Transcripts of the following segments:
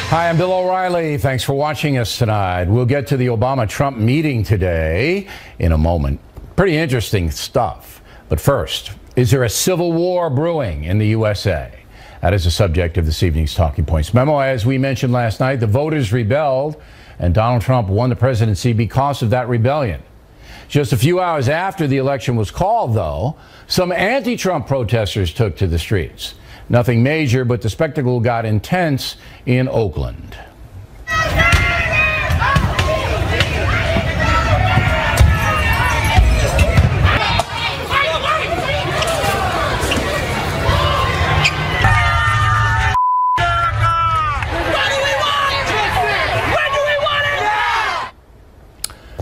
Hi, I'm Bill O'Reilly. Thanks for watching us tonight. We'll get to the Obama-Trump meeting today in a moment. Pretty interesting stuff. But first, is there a civil war brewing in the USA? That is the subject of this evening's Talking Points memo. As we mentioned last night, the voters rebelled, and Donald Trump won the presidency because of that rebellion. Just a few hours after the election was called, though, some anti-Trump protesters took to the streets. Nothing major, but the spectacle got intense in Oakland.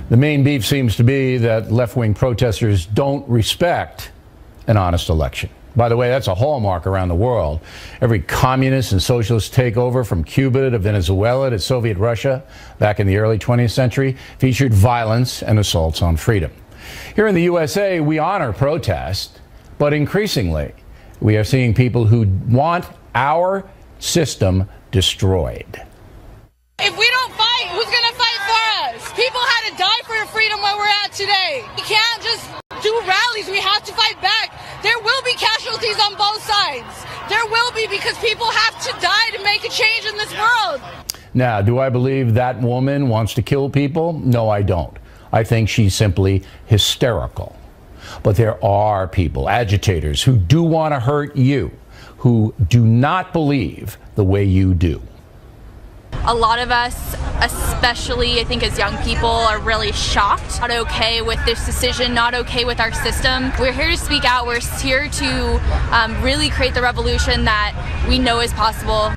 The main beef seems to be that left-wing protesters don't respect an honest election. By the way, that's a hallmark around the world. Every communist and socialist takeover from Cuba to Venezuela to Soviet Russia back in the early 20th century featured violence and assaults on freedom. Here in the USA, we honor protest, but increasingly, we are seeing people who want our system destroyed. If we don't fight, who's going to fight for us? People had to die for your freedom where we're at today. We can't just do rallies. We have to fight back. There will be casualties on both sides. There will be, because people have to die to make a change in this world. Now, do I believe that woman wants to kill people? No, I don't. I think she's simply hysterical. But there are people, agitators, who do want to hurt you, who do not believe the way you do. A lot of us, especially I think as young people, are really shocked, not okay with this decision, not okay with our system. We're here to speak out. We're here to really create the revolution that we know is possible.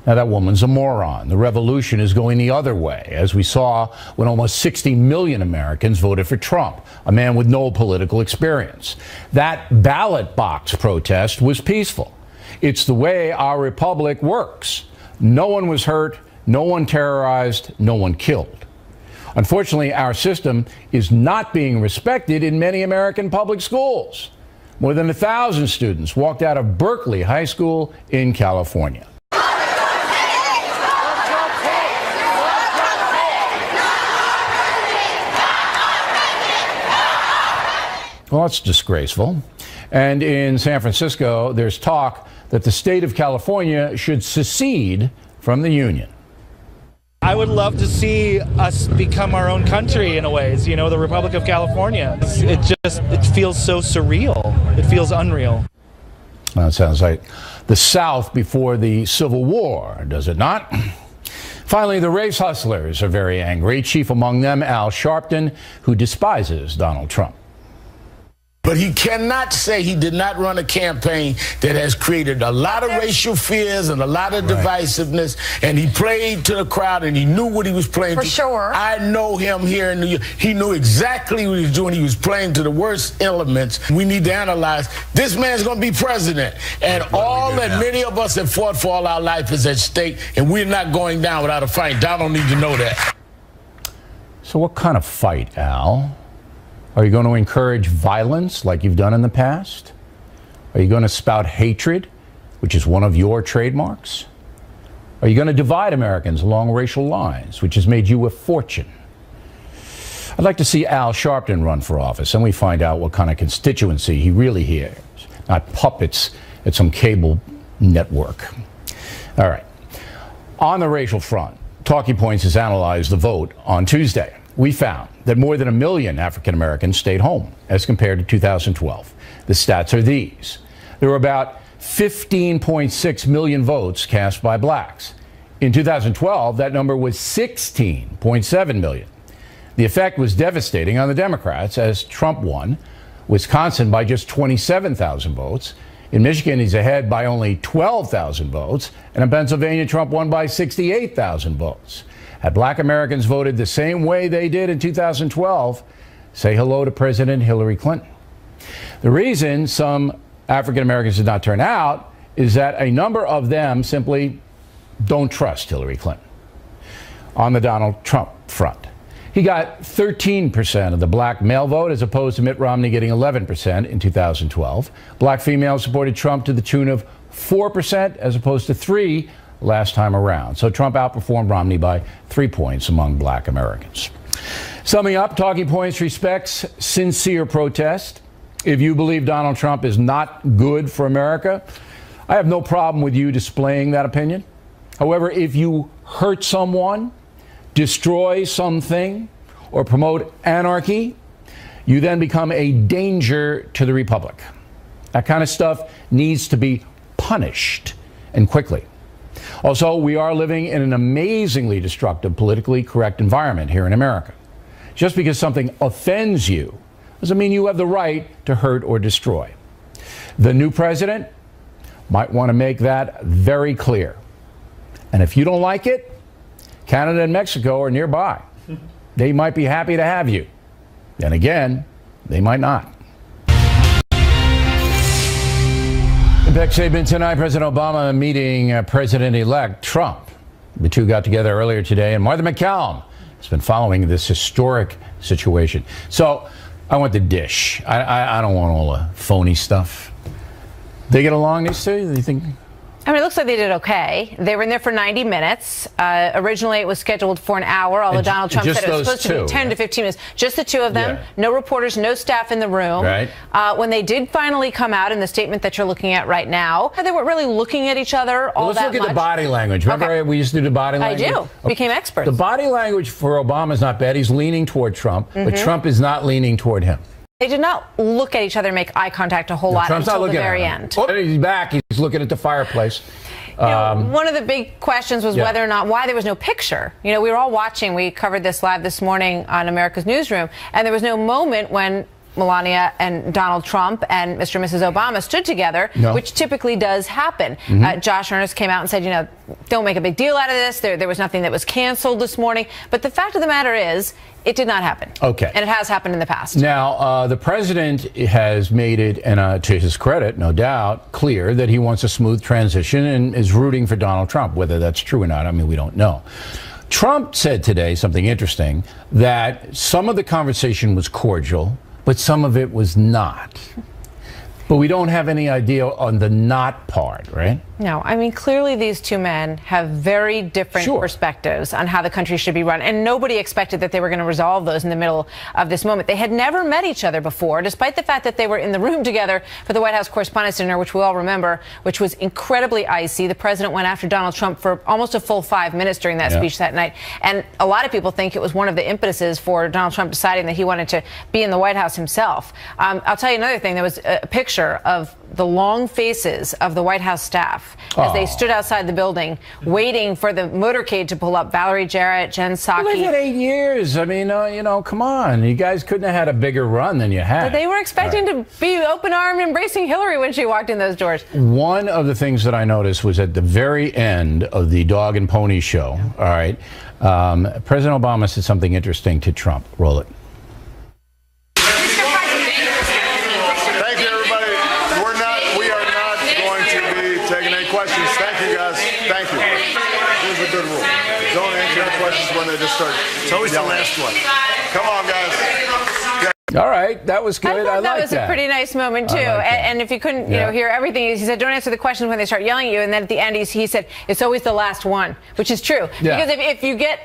Now, that woman's a moron. The revolution is going the other way, as we saw when almost 60 million Americans voted for Trump, a man with no political experience. That ballot box protest was peaceful. It's the way our republic works. No one was hurt, no one terrorized, no one killed. Unfortunately, our system is not being respected in many American public schools. More than 1,000 students walked out of Berkeley High School in California. Well, that's disgraceful. And in San Francisco, there's talk that the state of California should secede from the union. I would love to see us become our own country in a ways, you know, the Republic of California. It feels so surreal. It feels unreal. Well, it sounds like the South before the Civil War, does it not? Finally, the race hustlers are very angry. Chief among them, Al Sharpton, who despises Donald Trump. But he cannot say he did not run a campaign that has created a lot of racial fears and a lot of divisiveness. And he played to the crowd, and he knew what he was playing For to. sure. I know him here in New York. He knew exactly what he was doing. He was playing to the worst elements. We need to analyze. This man's going to be president. And all that many of us have fought for all our life is at stake. And we're not going down without a fight. Donald needs to know that. So what kind of fight, Al? Are you going to encourage violence like you've done in the past? Are you going to spout hatred, which is one of your trademarks? Are you going to divide Americans along racial lines, which has made you a fortune? I'd like to see Al Sharpton run for office, and we find out what kind of constituency he really hears, not puppets at some cable network. All right. On the racial front, Talking Points has analyzed the vote on Tuesday. We found that more than 1 million African Americans stayed home as compared to 2012. The stats are these. There were about 15.6 million votes cast by blacks. In 2012, that number was 16.7 million. The effect was devastating on the Democrats as Trump won Wisconsin by just 27,000 votes. In Michigan, he's ahead by only 12,000 votes. And in Pennsylvania, Trump won by 68,000 votes. Had black Americans voted the same way they did in 2012, say hello to President Hillary Clinton. The reason some African Americans did not turn out is that a number of them simply don't trust Hillary Clinton. On the Donald Trump front, he got 13% of the black male vote as opposed to Mitt Romney getting 11% in 2012. Black females supported Trump to the tune of 4% as opposed to 3% last time around. So Trump outperformed Romney by 3 points among black Americans. Summing up, talking points respects sincere protest. If you believe Donald Trump is not good for America, I have no problem with you displaying that opinion. However, if you hurt someone, destroy something, or promote anarchy, you then become a danger to the republic. That kind of stuff needs to be punished, and quickly. Also, we are living in an amazingly destructive, politically correct environment here in America. Just because something offends you doesn't mean you have the right to hurt or destroy. The new president might want to make that very clear. And if you don't like it, Canada and Mexico are nearby. They might be happy to have you. Then again, they might not. Beck Sabin tonight, President Obama meeting President-elect Trump. The two got together earlier today, and Martha McCallum has been following this historic situation. So I want the dish. I don't want all the phony stuff. They get along, these two? Do you think? I mean, it looks like they did okay. They were in there for 90 minutes. Originally, it was scheduled for an hour, although Donald Trump said it was supposed to be 10 to 15 minutes. Just the two of them. Yeah. No reporters, no staff in the room. Right. When they did finally come out in the statement that you're looking at right now, they weren't really looking at each other all that much. Let's look at the body language. Remember we used to do the body language? I do. Became experts. The body language for Obama is not bad. He's leaning toward Trump, but Trump is not leaning toward him. They did not look at each other and make eye contact a whole lot until the very end. Oh, he's back. He's looking at the fireplace. One of the big questions was whether or not why there was no picture. We were all watching. We covered this live this morning on America's Newsroom, and there was no moment when Melania and Donald Trump and Mr. and Mrs. Obama stood together, which typically does happen. Josh Earnest came out and said, don't make a big deal out of this. There was nothing that was canceled this morning. But the fact of the matter is, it did not happen. Okay. And it has happened in the past. Now, the president has made it, and to his credit, no doubt, clear that he wants a smooth transition and is rooting for Donald Trump. Whether that's true or not, I mean, we don't know. Trump said today something interesting, that some of the conversation was cordial, but some of it was not. But we don't have any idea on the not part, right? No, I mean, clearly these two men have very different perspectives on how the country should be run, and nobody expected that they were going to resolve those in the middle of this moment. They had never met each other before, despite the fact that they were in the room together for the White House Correspondents' Dinner, which we all remember, which was incredibly icy. The president went after Donald Trump for almost a full 5 minutes during that speech that night, and a lot of people think it was one of the impetuses for Donald Trump deciding that he wanted to be in the White House himself. I'll tell you another thing. There was a picture of the long faces of the White House staff as they stood outside the building waiting for the motorcade to pull up. Valerie Jarrett, Jen Psaki. Well, they've had 8 years. I mean, come on. You guys couldn't have had a bigger run than you had. But they were expecting to be open-armed embracing Hillary when she walked in those doors. One of the things that I noticed was at the very end of the dog and pony show, all right, President Obama said something interesting to Trump. Roll it. When they just start. It's always the last one. Come on, guys. All right, that was good. I thought that was a pretty nice moment too. And if you couldn't, hear everything, he said, "Don't answer the questions when they start yelling at you." And then at the end, he said, "It's always the last one," which is true. Yeah. Because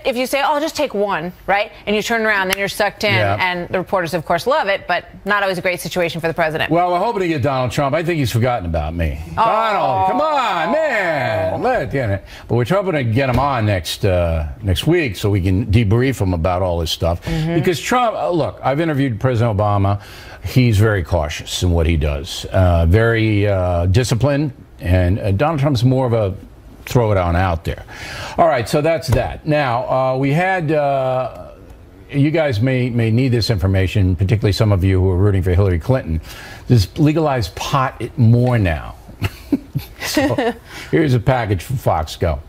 if you say, "Oh, I'll just take one," right, and you turn around, then you're sucked in, and the reporters, of course, love it, but not always a great situation for the president. Well, we're hoping to get Donald Trump. I think he's forgotten about me. Donald, come on, man. But we're hoping to get him on next week so we can debrief him about all this stuff. Because Trump, look, I've interviewed President Obama. He's very cautious in what he does, very disciplined, and Donald Trump's more of a throw it on out there. All right, so that's that. Now, we had, you guys may need this information, particularly some of you who are rooting for Hillary Clinton. There's legalized pot more now. So here's a package from Fox. Go.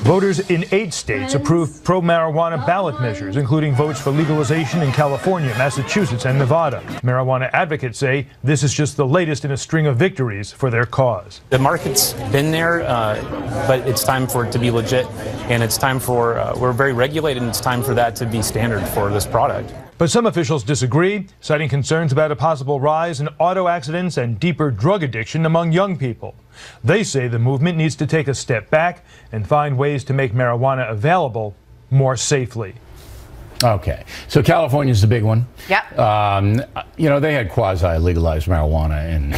Voters in 8 states approved pro-marijuana ballot measures, including votes for legalization in California, Massachusetts, and Nevada. Marijuana advocates say this is just the latest in a string of victories for their cause. The market's been there, but it's time for it to be legit, and it's time for, we're very regulated, and it's time for that to be standard for this product. But some officials disagree, citing concerns about a possible rise in auto accidents and deeper drug addiction among young people. They say the movement needs to take a step back and find ways to make marijuana available more safely. Okay, so California's the big one. Yep. You know, they had quasi-legalized marijuana in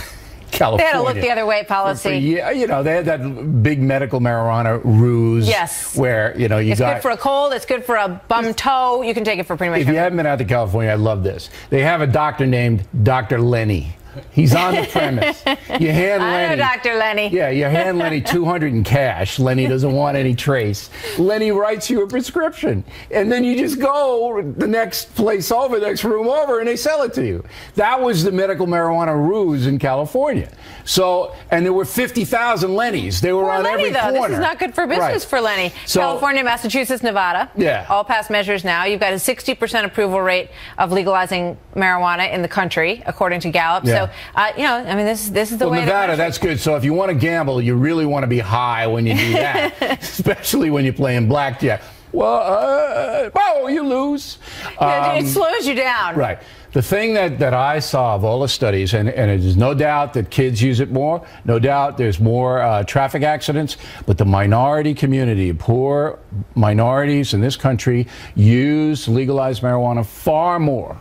California. They had a look the other way policy. Yeah, you know, they had that big medical marijuana ruse. Yes. Where, you know, it's good for a cold, it's good for a bum toe. You can take it for pretty much everything. If you haven't been out to California, I love this. They have a doctor named Dr. Lenny. He's on the premise. You hand Lenny. I know Dr. Lenny. Yeah, you hand Lenny $200 in cash. Lenny doesn't want any trace. Lenny writes you a prescription. And then you just go the next place over, next room over, and they sell it to you. That was the medical marijuana ruse in California. So, and there were 50,000 Lennys. They were on Lenny, every corner. This is not good for business for Lenny. So, California, Massachusetts, Nevada. Yeah. All passed measures now. You've got a 60% approval rate of legalizing marijuana in the country, according to Gallup. Yeah. So, you know, I mean, this is the way. Nevada, that's good. So if you want to gamble, you really want to be high when you do that, especially when you're playing blackjack. Well, you lose. It slows you down. Right. The thing that I saw of all the studies, and there's no doubt that kids use it more, no doubt there's more traffic accidents, but the minority community, poor minorities in this country, use legalized marijuana far more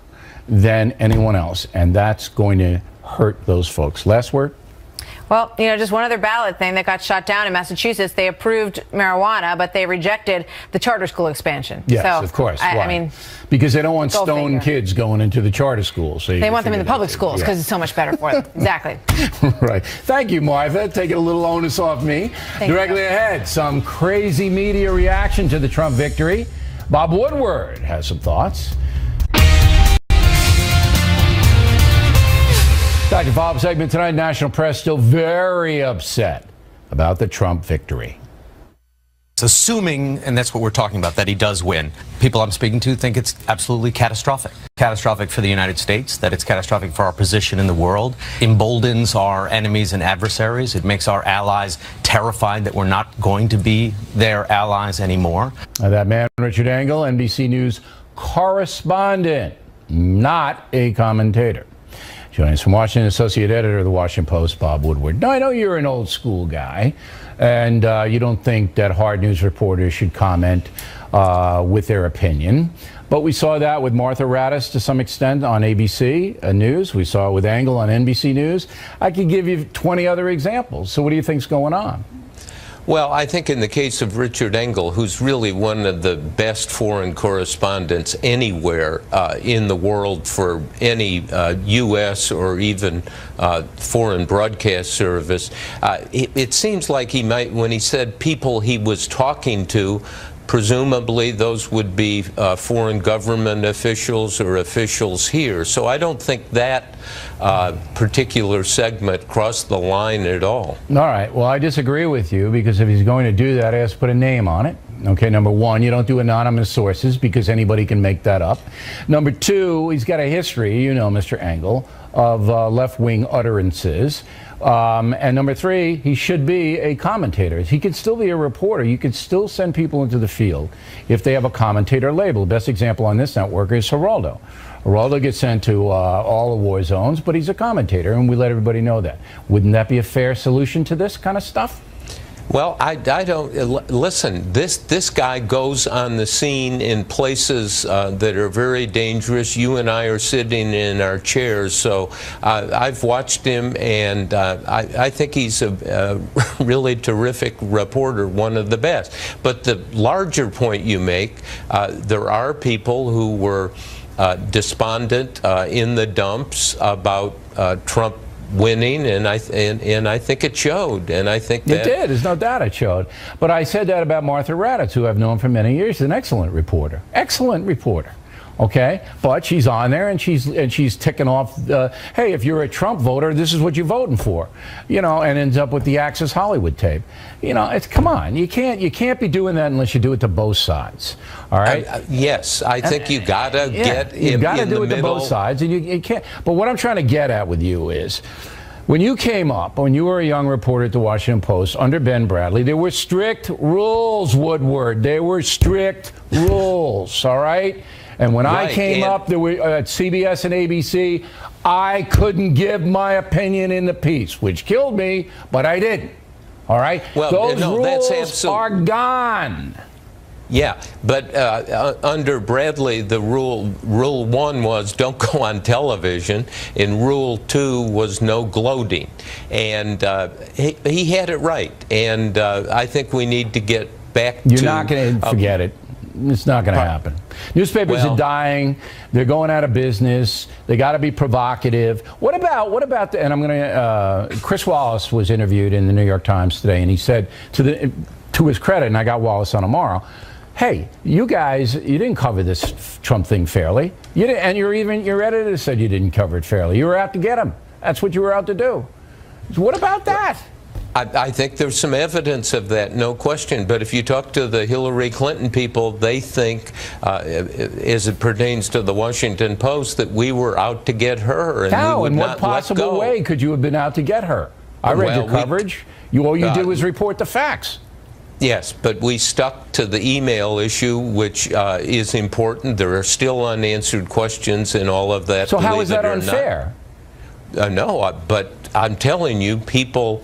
than anyone else, and that's going to hurt those folks. Last word? Well, you know, just one other ballot thing that got shot down in Massachusetts. They approved marijuana, but they rejected the charter school expansion. Yes, so, of course. I mean, because they don't want stone kids going into the charter schools. So they want them in the public schools because it's so much better for them. Exactly. Right. Thank you, Martha. Taking a little onus off me. Directly ahead, some crazy media reaction to the Trump victory. Bob Woodward has some thoughts. Dr. Follow-up segment tonight. National press still very upset about the Trump victory. Assuming, and that's what we're talking about, that he does win. People I'm speaking to think it's absolutely catastrophic. Catastrophic for the United States, that it's catastrophic for our position in the world, emboldens our enemies and adversaries. It makes our allies terrified that we're not going to be their allies anymore. That man, Richard Engel, NBC News correspondent, not a commentator. Joining us from Washington, associate editor of the Washington Post, Bob Woodward. Now, I know you're an old school guy, and you don't think that hard news reporters should comment with their opinion. But we saw that with Martha Raddatz to some extent on ABC News. We saw it with Engel on NBC News. I could give you 20 other examples. So what do you think's going on? Well, I think in the case of Richard Engel, who's really one of the best foreign correspondents anywhere in the world for any U.S. or even foreign broadcast service, it seems like he might, when he said people he was talking to, presumably those would be foreign government officials or officials here. So I don't think that particular segment crossed the line at all. All right. Well, I disagree with you, because if he's going to do that, he has to put a name on it. Okay, number one, you don't do anonymous sources because anybody can make that up. Number two, he's got a history, you know, Mr. Engel, of left-wing utterances. And number three, he should be a commentator. He could still be a reporter. You could still send people into the field if they have a commentator label. The best example on this network is Geraldo. Geraldo gets sent to all the war zones, but he's a commentator, and we let everybody know that. Wouldn't that be a fair solution to this kind of stuff? Well, I don't listen. This guy goes on the scene in places that are very dangerous. You and I are sitting in our chairs, so I've watched him, and I think he's a really terrific reporter, one of the best. But the larger point you make, there are people who were despondent in the dumps about Trump winning, and I think it showed, and I think that it did. There's no doubt it showed. But I said that about Martha Raddatz, who I've known for many years. She's an excellent reporter. Excellent reporter. Okay, but she's on there and she's ticking off. Hey, if you're a Trump voter, this is what you're voting for, you know, and ends up with the Access Hollywood tape. You know, it's come on. You can't be doing that unless you do it to both sides. All right. Yes, I think you gotta get you gotta do it to both sides, and you can't. But what I'm trying to get at with you is, when you came up, when you were a young reporter at the Washington Post under Ben Bradley, there were strict rules, Woodward. There were strict rules. All right. And when I came up there were, at CBS and ABC, I couldn't give my opinion in the piece, which killed me, but I didn't. All right? Well, those no, rules are gone. Yeah, but under Bradley, the rule 1 was don't go on television, and rule 2 was no gloating. And he had it right. And I think we need to get back to... You're not going to forget it. It's not going to happen. Newspapers are dying. They're going out of business. They got to be provocative. What about and I'm going to Chris Wallace was interviewed in the New York Times today, and he said to his credit, and I got Wallace on tomorrow, hey, you guys, you didn't cover this Trump thing fairly. You didn't, and your editor said you didn't cover it fairly. You were out to get him. That's what you were out to do. So what about that? I think there's some evidence of that, no question. But if you talk to the Hillary Clinton people, they think, as it pertains to the Washington Post, that we were out to get her. And how? We would In not what possible way could you have been out to get her? I read your coverage. All you did was report the facts. Yes, but we stuck to the email issue, which is important. There are still unanswered questions and all of that. So how is that unfair? No, but I'm telling you, people...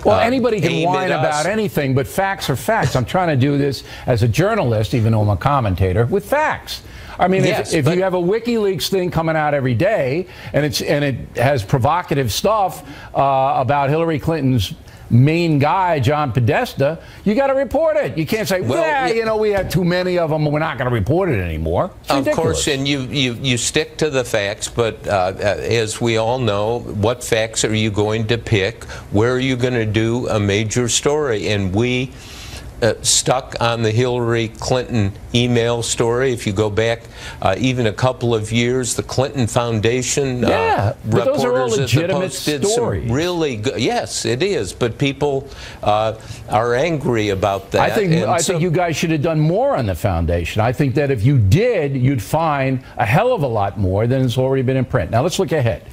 Well, anybody can whine about anything, but facts are facts. I'm trying to do this as a journalist, even though I'm a commentator, with facts. I mean, if you have a WikiLeaks thing coming out every day, and it has provocative stuff about Hillary Clinton's main guy, John Podesta, you got to report it. You can't say, well, we had too many of them, we're not going to report it anymore. It's ridiculous. Of course, and you stick to the facts, but as we all know, what facts are you going to pick? Where are you going to do a major story? And we stuck on the Hillary Clinton email story. If you go back even a couple of years, the Clinton Foundation but those are all legitimate did stories. Some really good. Yes, it is. But people are angry about that. I think you guys should have done more on the foundation. I think that if you did, you'd find a hell of a lot more than has already been in print. Now let's look ahead.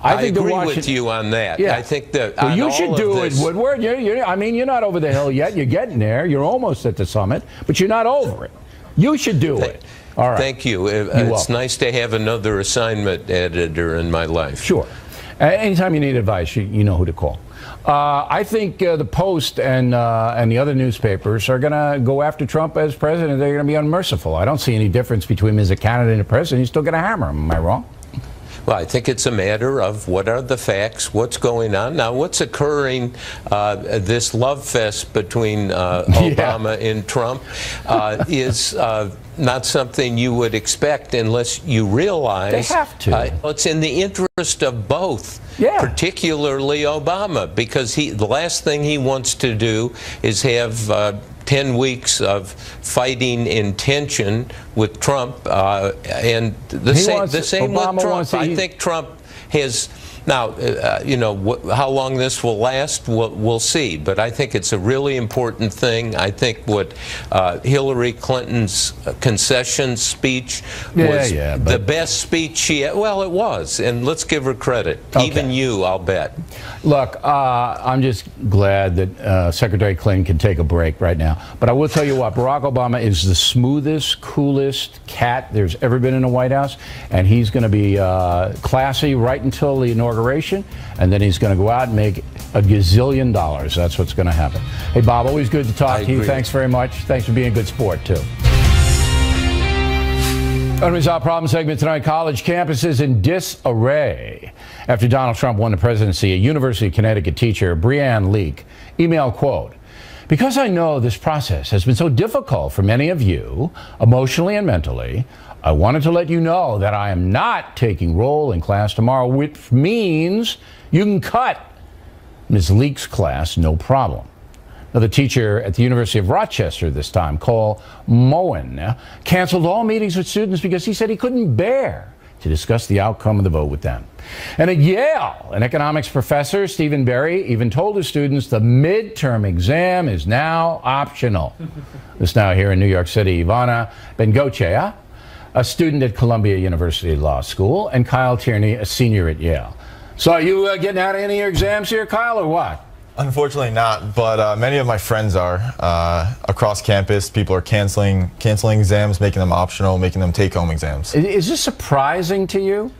I agree with you on that. Yeah. I think that you should do it, Woodward. I mean, you're not over the hill yet. You're getting there. You're almost at the summit, but you're not over it. You should do it. All right. Thank you. It's nice to have another assignment editor in my life. Sure. Anytime you need advice, you know who to call. I think the Post and the other newspapers are going to go after Trump as president. They're going to be unmerciful. I don't see any difference between him as a candidate and a president. He's still going to hammer him. Am I wrong? Well, I think it's a matter of what are the facts, what's going on. Now, what's occurring, this love fest between Obama and Trump is not something you would expect unless you realize they have to. It's in the interest of both, particularly Obama, because the last thing he wants to do is have 10 weeks of fighting in tension with Trump, and the same with Trump. I think Trump has now, how long this will last, we'll see. But I think it's a really important thing. I think what Hillary Clinton's concession speech was the best speech she had. Well, it was, and let's give her credit. Okay. Even you, I'll bet. Look, I'm just glad that Secretary Clinton can take a break right now. But I will tell you what, Barack Obama is the smoothest, coolest cat there's ever been in the White House, and he's going to be classy right until the inauguration, and then he's going to go out and make a gazillion dollars. That's what's going to happen. Hey, Bob, always good to talk to you. Thanks very much. Thanks for being a good sport, too. Unresolved problem segment tonight. College campuses in disarray after Donald Trump won the presidency. A University of Connecticut teacher, Brianne Leak, email quote, "Because I know this process has been so difficult for many of you, emotionally and mentally, I wanted to let you know that I am not taking roll in class tomorrow, which means you can cut Ms. Leak's class, no problem." Now, the teacher at the University of Rochester this time, Cole Moen, canceled all meetings with students because he said he couldn't bear to discuss the outcome of the vote with them. And at Yale, an economics professor, Stephen Berry, even told his students the midterm exam is now optional. This now here in New York City, Ivana Bengochea, a student at Columbia University Law School, and Kyle Tierney, a senior at Yale. So are you getting out of any of your exams here, Kyle, or what? Unfortunately not, but many of my friends are. Across campus, people are canceling exams, making them optional, making them take-home exams. Is this surprising to you?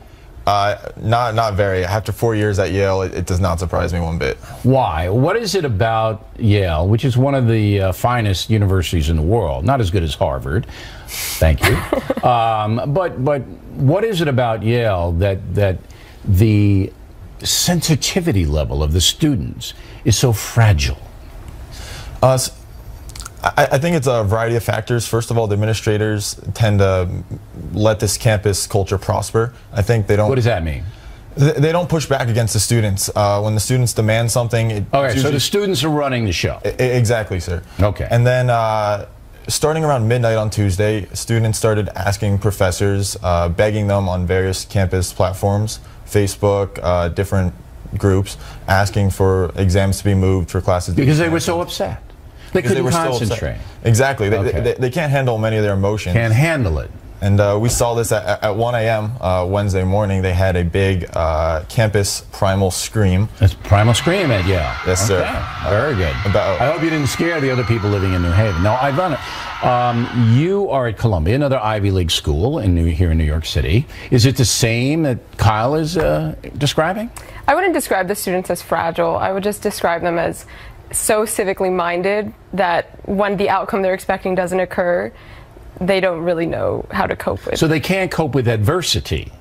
Not very. After 4 years at Yale, it does not surprise me one bit. Why? What is it about Yale, which is one of the finest universities in the world, not as good as Harvard, thank you, but what is it about Yale that the sensitivity level of the students is so fragile? I think it's a variety of factors. First of all, the administrators tend to let this campus culture prosper. I think they don't. What does that mean? They don't push back against the students. When the students demand something. Okay, so the students are running the show. Exactly, sir. Okay. And then starting around midnight on Tuesday, students started asking professors, begging them on various campus platforms, Facebook, different groups, asking for exams to be moved, for classes to be because they were so upset. They couldn't concentrate. Exactly. They can't handle many of their emotions. Can't handle it. And we saw this at 1 a.m. Wednesday morning. They had a big campus primal scream. It's primal scream at Yale. Yes, sir. Very good. I hope you didn't scare the other people living in New Haven. No, I've done it. You are at Columbia, another Ivy League school here in New York City. Is it the same that Kyle is describing? I wouldn't describe the students as fragile. I would just describe them as so civically minded that when the outcome they're expecting doesn't occur, they don't really know how to cope with. So they can't cope with adversity.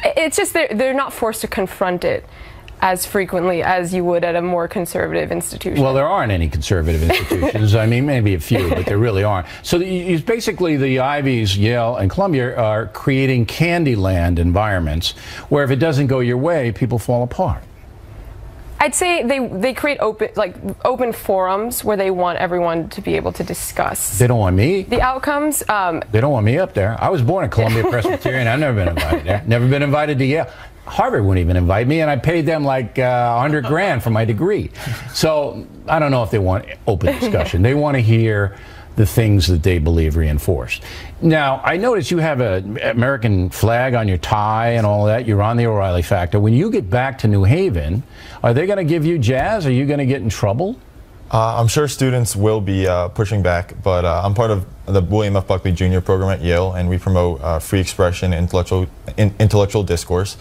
It's just they're not forced to confront it as frequently as you would at a more conservative institution. Well, there aren't any conservative institutions. I mean, maybe a few, but there really aren't. So basically the Ivies, Yale and Columbia, are creating Candyland environments where if it doesn't go your way, people fall apart. I'd say they create open forums where they want everyone to be able to discuss. They don't want me. The outcomes. They don't want me up there. I was born at Columbia Presbyterian. I've never been invited there. Never been invited to Yale. Harvard wouldn't even invite me, and I paid them like $100 grand for my degree. So I don't know if they want open discussion. They want to hear the things that they believe reinforced. Now, I noticed you have an American flag on your tie and all that. You're on the O'Reilly Factor. When you get back to New Haven, are they going to give you jazz? Are you going to get in trouble? I'm sure students will be pushing back, but I'm part of the William F. Buckley Jr. program at Yale, and we promote free expression, intellectual discourse.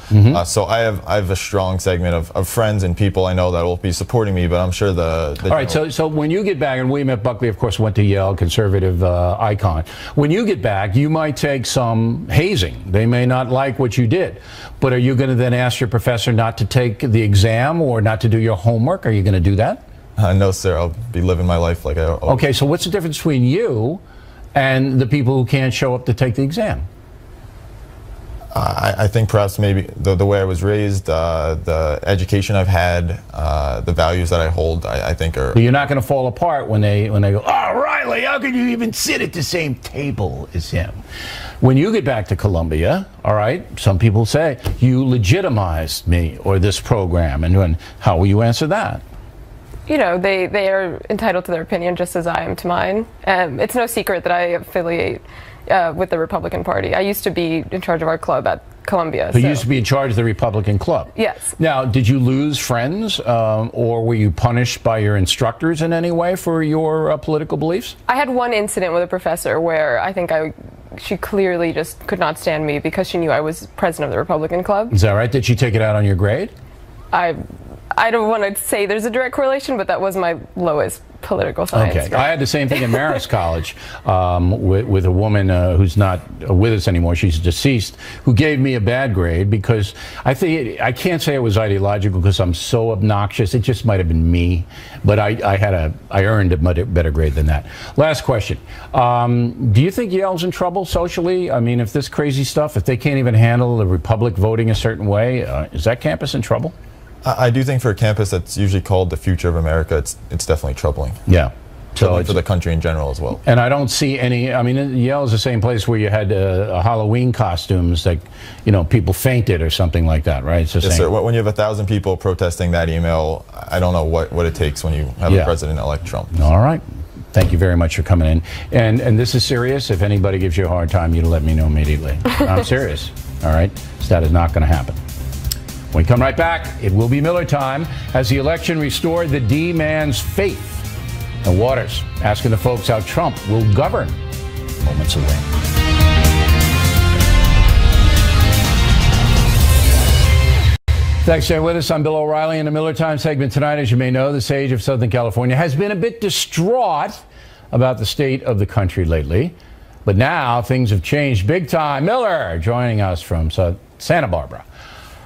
So I have a strong segment of friends and people I know that will be supporting me, but I'm sure the all right, so when you get back, and William F. Buckley, of course, went to Yale, conservative icon. When you get back, you might take some hazing. They may not like what you did, but are you going to then ask your professor not to take the exam or not to do your homework? Are you going to do that? No, sir. I'll be living my life like I always. Okay, so what's the difference between you and the people who can't show up to take the exam? I think perhaps maybe the way I was raised, the education I've had, the values that I hold, I think are. But you're not going to fall apart when they go, oh, Reilly, how could you even sit at the same table as him? When you get back to Columbia, all right, some people say, you legitimized me or this program, and how will you answer that? You know, they are entitled to their opinion just as I am to mine. It's no secret that I affiliate with the Republican Party. I used to be in charge of our club at Columbia. So you used to be in charge of the Republican club? Yes. Now, did you lose friends or were you punished by your instructors in any way for your political beliefs? I had one incident with a professor where I think she clearly just could not stand me because she knew I was president of the Republican club. Is that right? Did she take it out on your grade? I don't want to say there's a direct correlation, but that was my lowest political science grade. I had the same thing in Marist College with a woman who's not with us anymore. She's deceased, who gave me a bad grade because I can't say it was ideological because I'm so obnoxious. It just might have been me, but I earned a much better grade than that. Last question. Do you think Yale's in trouble socially? I mean, if this crazy stuff, if they can't even handle the Republic voting a certain way, is that campus in trouble? I do think for a campus that's usually called the future of America, it's definitely troubling. Yeah. So for the country in general as well. And I don't see any, I mean, Yale is the same place where you had Halloween costumes that, you know, people fainted or something like that, right? It's the yes, same. sir. When you have 1,000 people protesting that email, I don't know what it takes when you have a President-elect Trump. All right. Thank you very much for coming in. And this is serious. If anybody gives you a hard time, you let me know immediately. I'm serious. All right. So that is not going to happen. When we come right back, it will be Miller time. Has the election restored the D-man's faith? And Waters asking the folks how Trump will govern moments away. Thanks for staying with us. I'm Bill O'Reilly in the Miller Time segment tonight. As you may know, the sage of Southern California has been a bit distraught about the state of the country lately. But now things have changed big time. Miller joining us from Santa Barbara.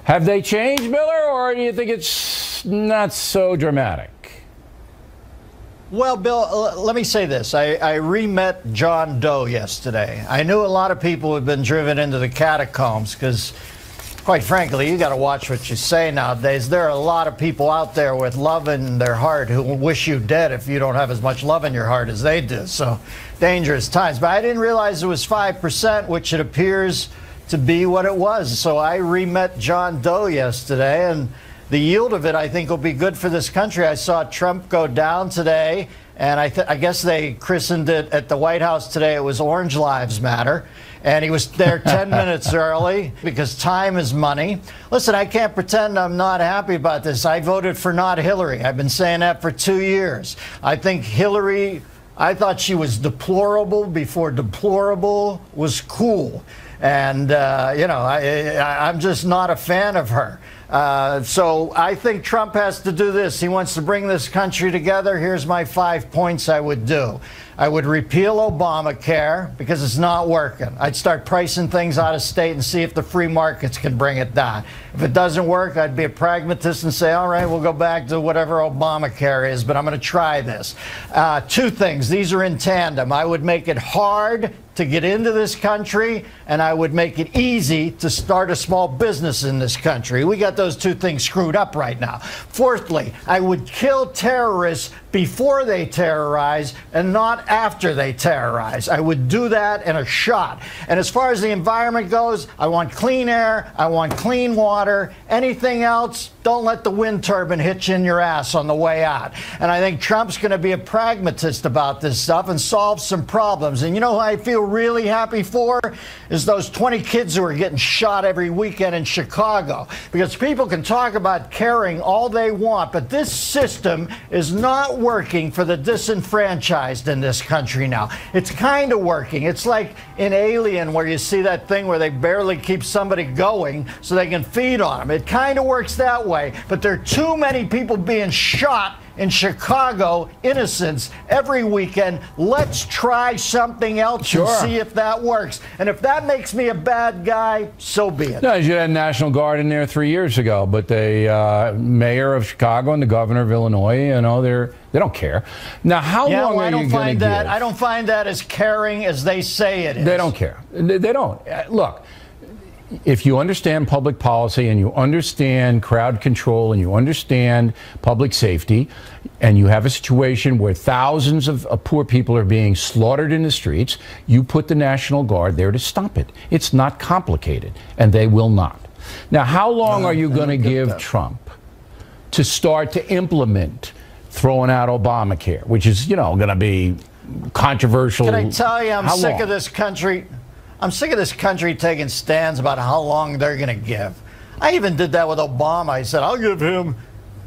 Have they changed, Miller, or do you think it's not so dramatic? Well, Bill, let me say this. I re-met John Doe yesterday. I knew a lot of people had been driven into the catacombs because, quite frankly, you got to watch what you say nowadays. There are a lot of people out there with love in their heart who will wish you dead if you don't have as much love in your heart as they do. So, dangerous times. But I didn't realize it was 5%, which it appears to be what it was. So I re-met John Doe yesterday, and the yield of it, I think, will be good for this country. I saw Trump go down today, and I guess they christened it at the White House today. It was Orange Lives Matter. And he was there 10 minutes early because time is money. Listen, I can't pretend I'm not happy about this. I voted for not Hillary. I've been saying that for 2 years. I think Hillary, I thought she was deplorable before deplorable was cool. And, I'm just not a fan of her. So I think Trump has to do this. He wants to bring this country together. Here's my 5 points I would do. I would repeal Obamacare because it's not working. I'd start pricing things out of state and see if the free markets can bring it down. If it doesn't work, I'd be a pragmatist and say, all right, we'll go back to whatever Obamacare is, but I'm going to try this. 2 things. These are in tandem. I would make it hard to get into this country, and I would make it easy to start a small business in this country. We got those 2 things screwed up right now. Fourthly, I would kill terrorists before they terrorize and not after they terrorize. I would do that in a shot. And as far as the environment goes, I want clean air, I want clean water. Anything else, don't let the wind turbine hit you in your ass on the way out. And I think Trump's going to be a pragmatist about this stuff and solve some problems. And you know who I feel really happy for is those 20 kids who are getting shot every weekend in Chicago. Because people can talk about caring all they want, but this system is not working for the disenfranchised in this country now. It's kind of working. It's like in Alien where you see that thing where they barely keep somebody going so they can feed on them. It kind of works that way, but there are too many people being shot in Chicago, innocents, every weekend. Let's try something else and see if that works. And if that makes me a bad guy, so be it. No, you had National Guard in there 3 years ago, but the mayor of Chicago and the governor of Illinois, they don't care. Now, how long are you going to give? I don't find that as caring as they say it is. They don't care. They don't. Look, if you understand public policy and you understand crowd control and you understand public safety, and you have a situation where thousands of poor people are being slaughtered in the streets, you put the National Guard there to stop it. It's not complicated, and they will not. Now, how long are you going to give Trump to start to implement throwing out Obamacare, which is, going to be controversial? Can I tell you, I'm sick of this country. I'm sick of this country taking stands about how long they're going to give. I even did that with Obama. I said, I'll give him.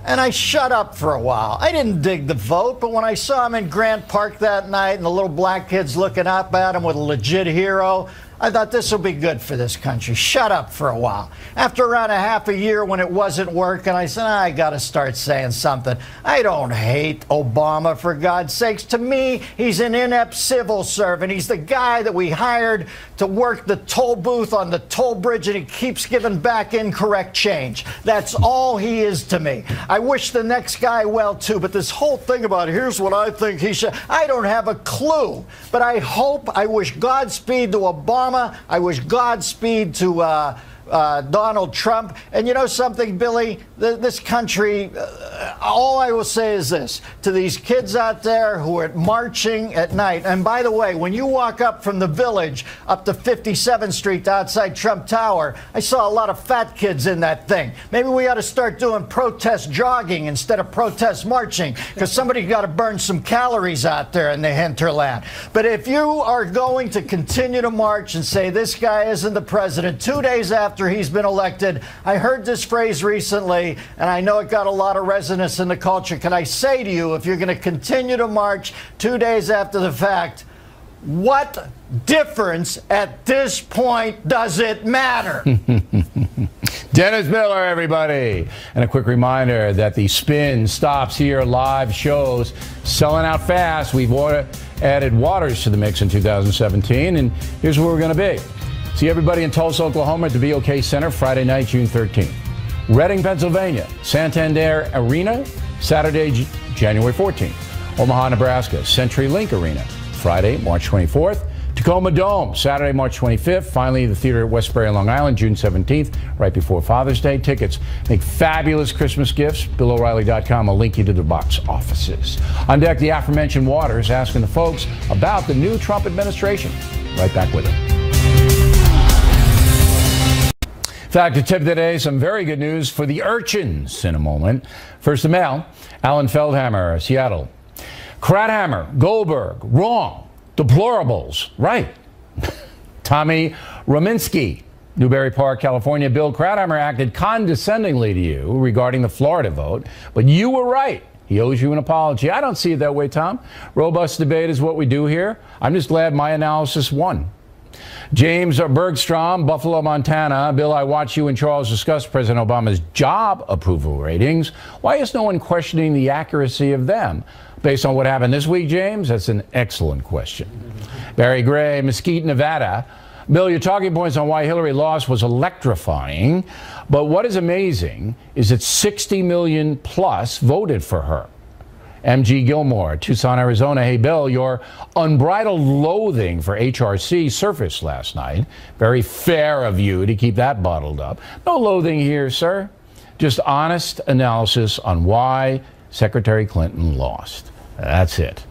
And I shut up for a while. I didn't dig the vote, but when I saw him in Grant Park that night and the little black kids looking up at him with a legit hero, I thought this will be good for this country. Shut up for a while. After around a half a year when it wasn't working, I said, I got to start saying something. I don't hate Obama, for God's sakes. To me, he's an inept civil servant. He's the guy that we hired to work the toll booth on the toll bridge, and he keeps giving back incorrect change. That's all he is to me. I wish the next guy well, too, but this whole thing about here's what I think he should, I don't have a clue. But I wish Godspeed to Obama. I wish Godspeed to Donald Trump. And you know something, Billy? This country, all I will say is this. To these kids out there who are marching at night, and by the way, when you walk up from the Village up to 57th Street outside Trump Tower, I saw a lot of fat kids in that thing. Maybe we ought to start doing protest jogging instead of protest marching, because somebody's got to burn some calories out there in the hinterland. But if you are going to continue to march and say this guy isn't the president, 2 days after after he's been elected. I heard this phrase recently, and I know it got a lot of resonance in the culture. Can I say to you, if you're going to continue to march 2 days after the fact, what difference at this point does it matter? Dennis Miller, everybody. And a quick reminder that the Spin Stops Here live shows selling out fast. We've added Waters to the mix in 2017, and here's where we're going to be. See everybody in Tulsa, Oklahoma at the BOK Center Friday night, June 13th. Reading, Pennsylvania, Santander Arena, Saturday, January 14th. Omaha, Nebraska, CenturyLink Arena, Friday, March 24th. Tacoma Dome, Saturday, March 25th. Finally, the theater at Westbury, Long Island, June 17th, right before Father's Day. Tickets make fabulous Christmas gifts. BillO'Reilly.com will link you to the box offices. On deck, the aforementioned Waters asking the folks about the new Trump administration. Right back with him. Fact to tip today, some very good news for the urchins in a moment. First, the mail. Alan Feldhammer, Seattle. Krathammer, Goldberg, wrong. Deplorables, right. Tommy Rominsky, Newbury Park, California. Bill Krathammer acted condescendingly to you regarding the Florida vote, but you were right. He owes you an apology. I don't see it that way, Tom. Robust debate is what we do here. I'm just glad my analysis won. James Bergstrom, Buffalo, Montana. Bill, I watched you and Charles discuss President Obama's job approval ratings. Why is no one questioning the accuracy of them? Based on what happened this week, James, that's an excellent question. Barry Gray, Mesquite, Nevada. Bill, your talking points on why Hillary lost was electrifying, but what is amazing is that 60 million plus voted for her. MG Gilmore, Tucson, Arizona. Hey, Bill, your unbridled loathing for HRC surfaced last night. Very fair of you to keep that bottled up. No loathing here, sir. Just honest analysis on why Secretary Clinton lost. That's it.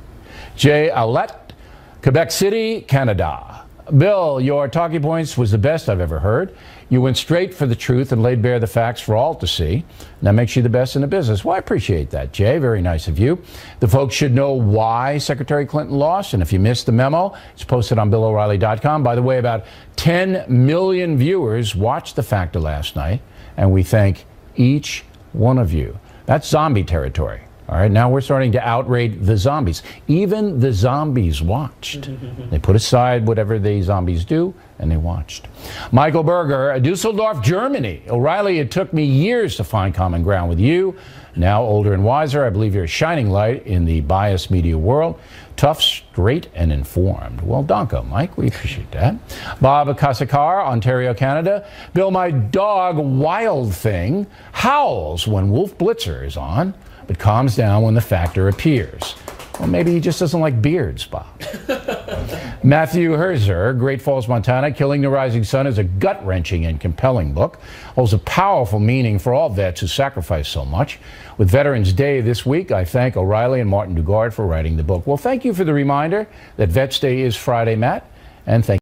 Jay Alette, Quebec City, Canada. Bill, your talking points was the best I've ever heard. You went straight for the truth and laid bare the facts for all to see. And that makes you the best in the business. Well, I appreciate that, Jay. Very nice of you. The folks should know why Secretary Clinton lost. And if you missed the memo, it's posted on BillO'Reilly.com. By the way, about 10 million viewers watched The Factor last night. And we thank each one of you. That's zombie territory. All right, now we're starting to outrate the zombies. Even the zombies watched. They put aside whatever the zombies do, and they watched. Michael Berger, Dusseldorf, Germany. O'Reilly, it took me years to find common ground with you. Now, older and wiser, I believe you're a shining light in the biased media world. Tough, straight, and informed. Well, donko, Mike. We appreciate that. Bob Kasakar, Ontario, Canada. Bill, my dog, Wild Thing, howls when Wolf Blitzer is on, but calms down when the Factor appears. Well, maybe he just doesn't like beards, Bob. Matthew Herzer, Great Falls, Montana. Killing the Rising Sun is a gut-wrenching and compelling book. Holds a powerful meaning for all vets who sacrifice so much. With Veterans Day this week, I thank O'Reilly and Martin Dugard for writing the book. Well, thank you for the reminder that Vets Day is Friday, Matt, and thank you.